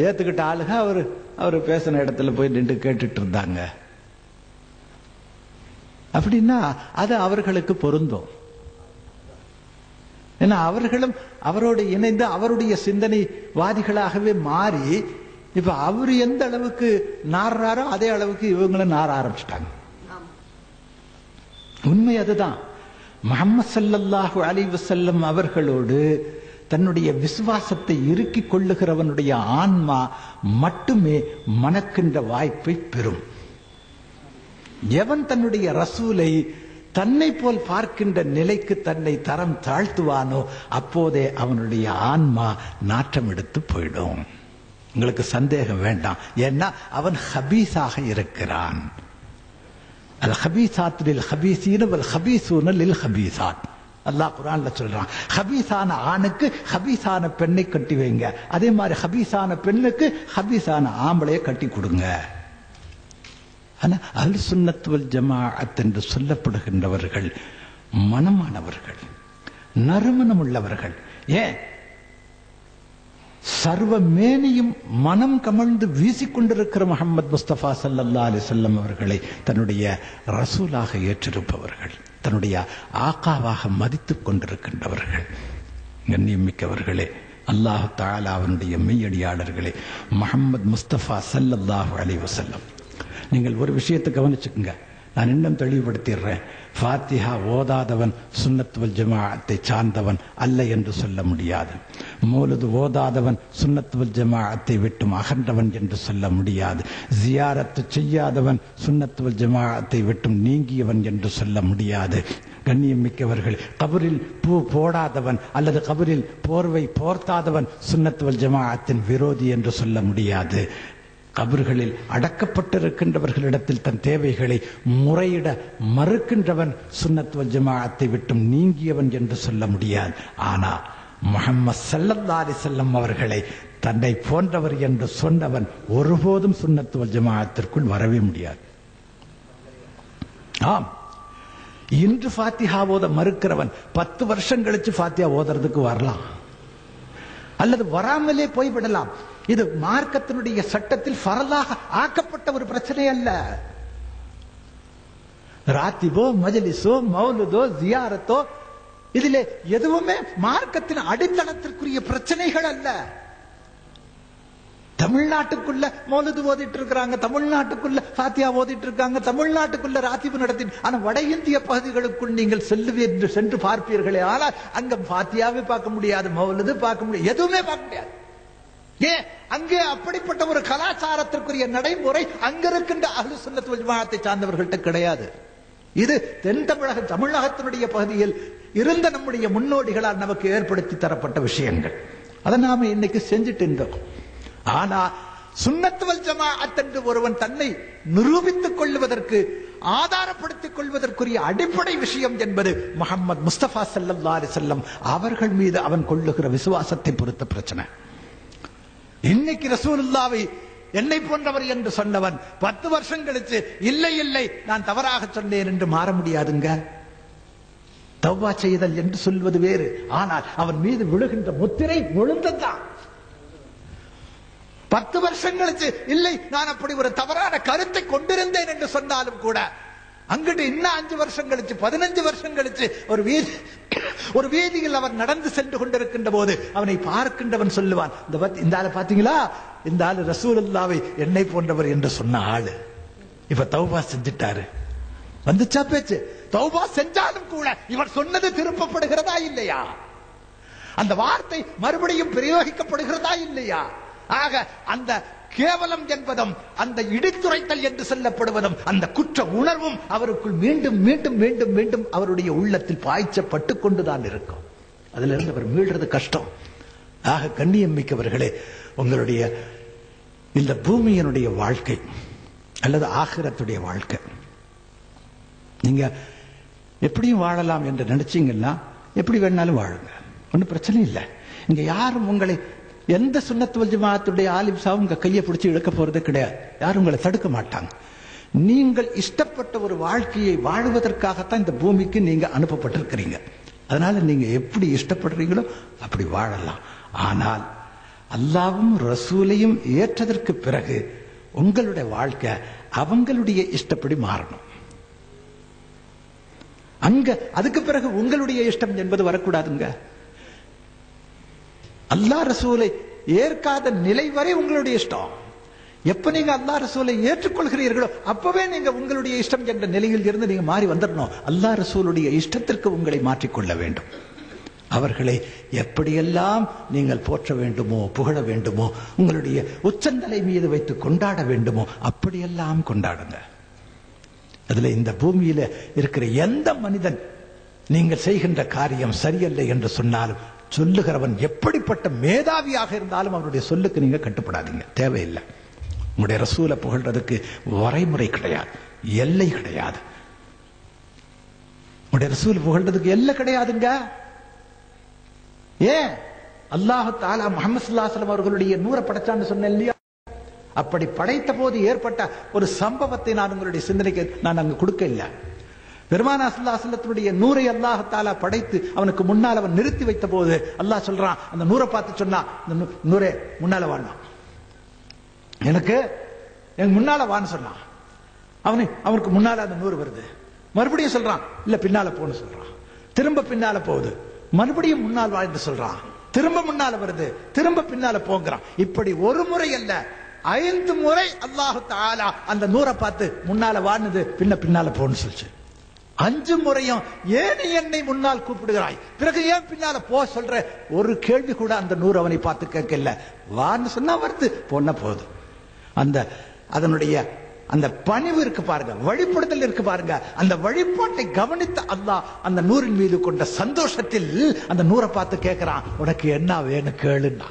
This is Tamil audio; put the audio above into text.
ஏத்துக்கிட்ட ஆளுங்க அவர் பேசின இடத்துல போய் நின்று கேட்டுட்டு இருந்தாங்க அப்படின்னா அது அவர்களுக்கு பொருந்தும். ஏன்னா அவர்களும் அவரோடு இணைந்து அவருடைய சிந்தனைவாதிகளாகவே மாறி இப்ப அவரு எந்த அளவுக்கு நாடுறாரோ அதே அளவுக்கு இவங்களும் நார ஆரம்பிச்சிட்டாங்க. உண்மை அதுதான். முஹம்மது ஸல்லல்லாஹு அலைஹி வஸல்லம் அவர்களோடு தன்னுடைய விசுவாசத்தை இறுக்கிக் கொள்ளுகிறவனுடைய ஆன்மா மட்டுமே மணக்கின்ற வாய்ப்பை பெறும். எவன் தன்னுடைய ரசூலை தன்னை போல் பார்க்கின்ற நிலைக்கு தன்னை தரம் தாழ்த்துவானோ அப்போதே அவனுடைய ஆன்மா நாற்றம் எடுத்து போயிடும். உங்களுக்கு சந்தேகம் வேண்டாம். ஏன்னா அவன் ஹபீஸாக இருக்கிறான். அல் ஹபீஸாத் லில் ஹபீஸீன வல் ஹபீஸூன லில் ஹபீஸாத். அல்லாஹ் குர்ஆன்ல சொல்றான், ஹபீஸான ஆணுக்கு ஹபீஸான பெண்ணை கட்டி வைங்க, அதே மாதிரி ஹபீஸான பெண்ணுக்கு ஹபீஸான ஆம்பளையை கட்டி கொடுங்க. ஆனா அஹ்லு சுன்னத் வல் ஜமாஅத் என்று சொல்லப்படுகின்றவர்கள் மனமானவர்கள், நறுமணம் உள்ளவர்கள். ஏன் சர்வ மேனியும் மனம் கமழ்ந்து வீசிக்கொண்டிருக்கிற முஹம்மது முஸ்தபா ஸல்லல்லாஹு அலைஹி வஸல்லம் அவர்களை தன்னுடைய ரசூலாக ஏற்றிருப்பவர்கள், தன்னுடைய ஆகாவாக மதித்துக் கொண்டிருக்கின்றவர்கள். கண்ணியமிக்கவர்களே, அல்லாஹ் தஆலா அவனுடைய மெய்யடியாளர்களே, முஹம்மது முஸ்தபா ஸல்லல்லாஹு அலைஹி வஸல்லம், நீங்கள் ஒரு விஷயத்தை கவனிச்சுக்குங்க. நான் இன்னும் தெளிவுபடுத்திடுறேன். ஃபாத்திஹா ஓதாதவன் சுன்னத் வல் ஜமாஅத்தை சார்ந்தவன் அல்ல என்று சொல்ல முடியாது. மௌலிது ஓதாதவன் சுன்னத் வல் ஜமாஅத்தை விட்டும் அகன்றவன் என்று சொல்ல முடியாது. ஜியாரத்து செய்யாதவன் சுன்னத் வல் ஜமாஅத்தை விட்டும் நீங்கியவன் என்று சொல்ல முடியாது. கண்ணியம் மிக்கவர்கள், கபரில் பூ போடாதவன் அல்லது கபரில் போர்வை போர்த்தாதவன் சுன்னத் வல் ஜமாஅத்தின் விரோதி என்று சொல்ல முடியாது. கபர்களில் அடக்கப்பட்டிருக்கின்றவர்களிடத்தில் தன் தேவைகளை முறையிட மறுக்கின்றவன் சுன்னத் வல் ஜமாஅத்தை விட்டும் நீங்கியவன் என்று சொல்ல முடியாது. ஆனால் முஹம்மது ஸல்லல்லாஹு அலைஹி வஸல்லம் அவர்களை தன்னை போன்றவர் என்று சொன்னவன் ஒருபோதும் சுன்னத் வல் ஜமாஅத்திற்குள் வரவே முடியாது. ஆம், இன்று ஃபாத்திஹா ஓத மறுக்கிறவன் 10 வருஷம் கழிச்சு ஃபாத்திஹா ஓதுறதுக்கு வரலாம், அல்லது வராமலே போய்விடலாம். இது மார்க்கத்தினுடைய சட்டத்தில் ஃபரலாக ஆக்கப்பட்ட ஒரு பிரச்சனை அல்ல. ராத்திபோ மஜ்லிஸோ மௌலுதோ ஜியாரத்தோ இதிலே எதுவுமே மார்க்கத்தின் அடித்தளத்திற்குரிய பிரச்சனைகள் அல்ல. தமிழ்நாட்டுக்குள்ள மௌலுது ஓதிட்டு இருக்கிறாங்க, தமிழ்நாட்டுக்குள்ள ஃபாத்திஹா ஓதிட்டு இருக்காங்க, தமிழ்நாட்டுக்குள்ள ராத்திபு நடத்தி. ஆனா வட இந்திய பகுதிகளுக்குள் நீங்கள் சென்று பார்ப்பீர்களே, ஆனால் அங்க ஃபாத்தியாவே பார்க்க முடியாது, மௌலுது பார்க்க முடியாது, எதுவுமே பார்க்க முடியாது. ஏன்? அங்கே அப்படிப்பட்ட ஒரு கலாச்சாரத்திற்குரிய நடைமுறை அங்க இருக்கின்ற அஹ்லு சுன்னத் வல் ஜமாஅத்தை சார்ந்தவர்கள்ட்ட கிடையாது. இது தென் தமிழகத்தினுடைய பகுதியில் இருந்த நம்முடைய முன்னோடிகளால் நமக்கு ஏற்படுத்தி தரப்பட்ட விஷயங்கள். அதை நாம இன்னைக்கு செஞ்சுட்டு இருந்தோம். ஆனா சுன்னத் வல் ஜமாஅத் என்று ஒருவன் தன்னை நிரூபித்துக் கொள்வதற்கு, ஆதாரப்படுத்திக் கொள்வதற்குரிய அடிப்படை விஷயம் என்பது முஹம்மது முஸ்தபா ஸல்லல்லாஹு அலைஹி வஸல்லம் அவர்கள் மீது அவன் கொள்ளுகிற விசுவாசத்தை பொறுத்த பிரச்சனை. இன்னைக்கு ரசூலுல்லாவை என்னை போன்றவர் என்று சொன்னவன் 10 வருஷம் கழிச்சு இல்லை இல்லை நான் தவறாக சொன்னேன் என்று மாற முடியாதுங்க. தௌபா செய்தல் என்று சொல்வது வேறு, ஆனால் அவன் மீது விழுகின்ற முத்திரை விழுந்ததுதான். 10 வருஷம் கழிச்சு இல்லை நான் அப்படி ஒரு தவறான கருத்தை கொண்டிருந்தேன் என்று சொன்னாலும் கூட, அங்கிட்டு இன்னும் 5 வருஷம் கழிச்சு 15 வருஷம் கழிச்சு ஒரு வீதியில் அவர் நடந்து சென்று கொண்டிருக்கின்ற போது அவனை பார்க்கின்றவன் சொல்லுவான், இந்த ஆளை பாத்தீங்களா, இந்த ஆளு ரசூலுல்லாவை என்னை போன்றவர் என்று சொன்ன ஆளு இப்ப தௌபா செஞ்சிட்டாரு. வந்துச்சா பேச்சு? தௌபா செஞ்சாலும் கூட இவர் சொன்னது திருப்பப்படுகிறதா இல்லையா? அந்த வார்த்தை மறுபடியும் பிரயோகிக்கப்படுகிறதா இல்லையா? ஆக அந்த கேவலம் என்பதும் அந்த இடித்துரைத்தல் என்று சொல்லப்படுவதும் அந்த குற்ற உணர்வும் அவருக்குள் மீண்டும் மீண்டும் மீண்டும் மீண்டும் அவருடைய உள்ளத்தில் பாய்ச்சப்பட்டு கொண்டுதான் இருக்கும். அதுல இருந்து அவர் மீள்றது கஷ்டம். ஆக கண்ணியம் மிக்கவர்களே, உங்களுடைய இந்த பூமியினுடைய வாழ்க்கை அல்லது ஆகிரத்துடைய வாழ்க்கை நீங்க எப்படியும் வாழலாம் என்று நினைச்சீங்கன்னா எப்படி வேணாலும் வாழுங்க, ஒன்னும் பிரச்சனை இல்லை. இங்க யாரும் உங்களை எந்த சுன்னத் வல் ஜமாஅத்துடைய ஆலிம் சாவும் உங்க கையை பிடிச்சி இழுக்க போறது கிடையாது. யாரும் உங்களை தடுக்க மாட்டாங்க. நீங்கள் இஷ்டப்பட்ட ஒரு வாழ்க்கையை வாழ்வதற்காகத்தான் இந்த பூமிக்கு நீங்க அனுப்பப்பட்டிருக்கிறீங்க. அதனால நீங்க எப்படி இஷ்டப்படுறீங்களோ அப்படி வாழலாம். ஆனால் அல்லாஹ்வும் ரசூலையும் ஏற்றதற்கு பிறகு உங்களுடைய வாழ்க்கை அவங்களுடைய இஷ்டப்படி மாறணும். அங்க அதுக்கு பிறகு உங்களுடைய இஷ்டம் என்பது வரக்கூடாதுங்க. அல்லாஹ் ரசூலை ஏற்காத நிலை வரை உங்களுடைய இஷ்டம். எப்ப நீங்க அல்லாஹ் ரசூலை ஏற்றுக்கொள்கிறீர்களோ அப்பவே நீங்க உங்களுடைய இஷ்டம் என்ற நிலையில் இருந்து நீங்க மாறி வந்துடணும். அல்லாஹ் ரசூலுடைய இஷ்டத்திற்கு உங்களை மாற்றிக்கொள்ள வேண்டும். அவர்களை எப்படியெல்லாம் நீங்கள் போற்ற வேண்டுமோ, புகழ வேண்டுமோ, உங்களுடைய உச்சந்தலை மீது வைத்து கொண்டாட வேண்டுமோ அப்படியெல்லாம் கொண்டாடுங்க. அதுல இந்த பூமியில இருக்கிற எந்த மனிதன் நீங்கள் செய்கின்ற காரியம் சரியல்ல என்று சொன்னாலும் சொல்லுகிறவன் எப்படிப்பட்ட மேதாவியாக இருந்தாலும் அவருடைய சொல்லுக்கு நீங்க கட்டுப்படாதீங்க, தேவையில்லை. உங்களுடைய ரசூலை புகழ்றதுக்கு வரைமுறை கிடையாது, எல்லை கிடையாது. உங்களுடைய ரசூல் புகழ்றதுக்கு எல்லை கிடையாதுங்க. ஏன்? அல்லாஹ் தஆலா முஹம்மது ஸல்லல்லாஹு அலைஹி வஸல்லம் அவர்களுடைய நூரை படைச்சான்னு சொன்னேன் இல்லையா? அப்படி படைத்த போது ஏற்பட்ட ஒரு சம்பவத்தை நான் உங்களுடைய சிந்தனைக்கு நான் அங்கு கொடுக்க இல்லை. பெருமானா ஸல்லல்லாஹு அலைஹி வஸல்லத்துடைய நூரை அல்லாஹ் தஆலா படைத்து அவனுக்கு முன்னால் அவன் நிறுத்தி வைத்த போது அல்லாஹ் சொல்றான், அந்த நூரை பார்த்து சொன்னா, இந்த நூரே முன்னால வான்னா, எனக்கு முன்னால வான்னு சொன்னான். அவனுக்கு முன்னால அந்த நூறு வருது. மறுபடியும் சொல்றான், இல்ல பின்னால போன்னு சொல்றான். திரும்ப பின்னால போகுது. மறுபடியும் முன்னால் வாழ்ந்து சொல்றான். திரும்ப முன்னால வருது, திரும்ப பின்னால போங்கிறான். இப்படி ஒரு முறை அல்ல, 5 முறை அல்லாஹ் தஆலா அந்த நூரை பார்த்து முன்னால வாணுது, பின்னால போன்னு சொல்லிச்சு. 5 முறையும் ஏன் என்னை முன்னால் கூப்பிடுகிறாய், பிறகு ஏன் பின்னால போ சொல்ற? ஒரு கேள்வி கூட அந்த நூறு அவனை பார்த்து கேட்கல. வான்னு சொன்னா வருது, போன போகுது. அதனுடைய அந்த பணிவு இருக்கு பாருங்க, வழிபடுதல் இருக்கு பாருங்க. அந்த வழிபாட்டை கவனித்த அல்லாஹ் அந்த நூறின் மீது கொண்ட சந்தோஷத்தில் அந்த நூரை பார்த்து கேட்கிறான், உனக்கு என்ன வேணும் கேளுன்னா.